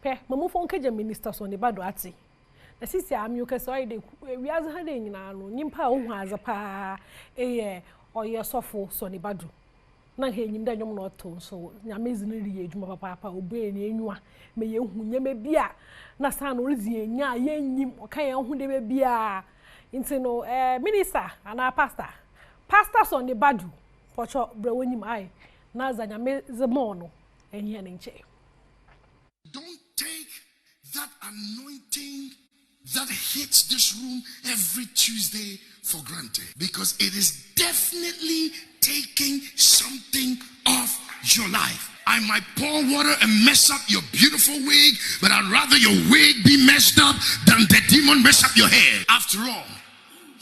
He, mamu phone keje minister Sonnie Badu ati. Na sisi ami ukese oyede wiaze ha de nyina no nyimpa wo hu azapa oye sofo Sonnie Badu. Na he nyim da nyom no to so nyamezi no riye adwuma papa obe ni enwa me ye hu nyeme bia na sa no rizi enya ye nyim oka ye hu de bia nti no minister ana pastor Sonnie Badu pocho bre wonyim ai na za nyamezi mo no ehia ne nche. Don't take that anointing that hits this room every Tuesday for granted, because it is definitely taking something off your life. I might pour water and mess up your beautiful wig, but I'd rather your wig be messed up than the demon mess up your hair. After all,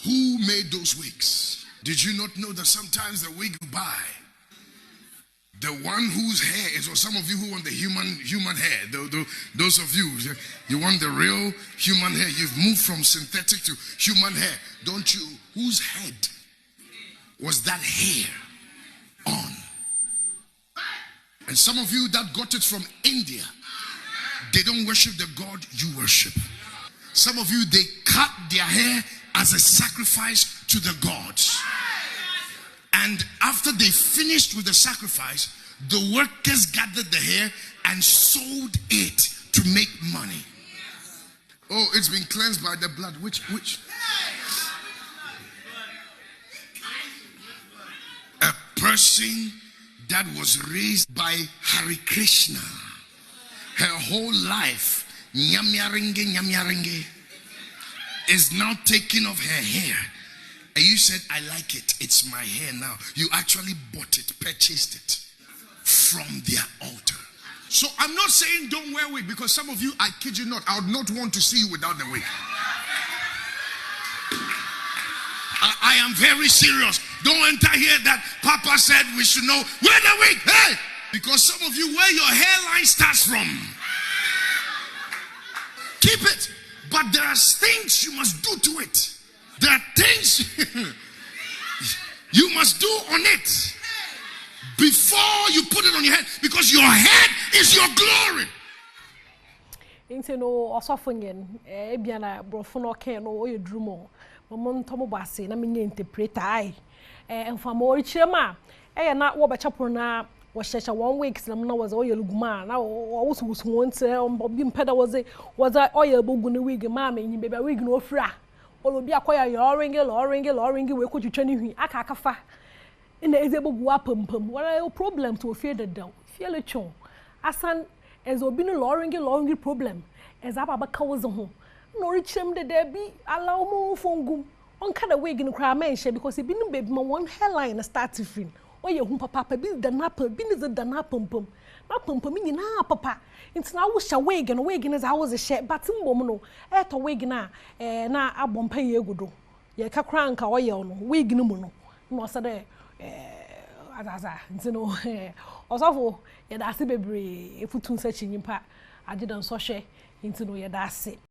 who made those wigs? Did you not know that sometimes the wig you buy, the one whose hair is, or some of you who want the human hair, those of you want the real human hair, you've moved from synthetic to human hair, don't you? Whose head was that hair on? And some of you that got it from India, they don't worship the God you worship. Some of you, they cut their hair as a sacrifice to the gods. And after they finished with the sacrifice, the workers gathered the hair and sold it to make money. Oh, it's been cleansed by the blood. Which? A person that was raised by Hare Krishna, her whole life, nyamyaringe, is now taking off her hair. And you said, I like it. It's my hair now. You actually bought it, purchased it from their altar. So I'm not saying don't wear wig, because some of you, I kid you not, I would not want to see you without the wig. I am very serious. Don't enter here that Papa said we should know. Wear the wig. Hey! Because some of you, where your hairline starts from, keep it. But there are things you must do to it. There are things you must do on it before you put it on your head, because your head is your glory. Into no osofunyen ebiana brofo no ken no oye drumo mo ntomo base na menye interpreter ai enfama orichirema na wo bechapo na wo hyehyɛ 1 week na was oye luguma na wo wusu wonte obi mpeda was oye bogu ne wig ma menyi beba wig no ofira olobi akoya loringi we ko twitwa ne hwi akafa ina ezebogu apampam wala problem to fear the down fear le chon asan ezobi no loringi problem ezaba baka wo ze ho no richem de bi allow mo fongum onka the wig no kra menhye, because ebi no baby ma one hairline start fin oye hu papa bi the napa bi ni the napa pom na pom nyina papa intina wo hya wig no za wo ze hye but mbom no to wig na na abompa ye gudo ye kakra nka oye no wig no mu no no se de azaza ntino osofo ye da se bebre efutun sa chinyimpa agidan so hwe ntino ye da se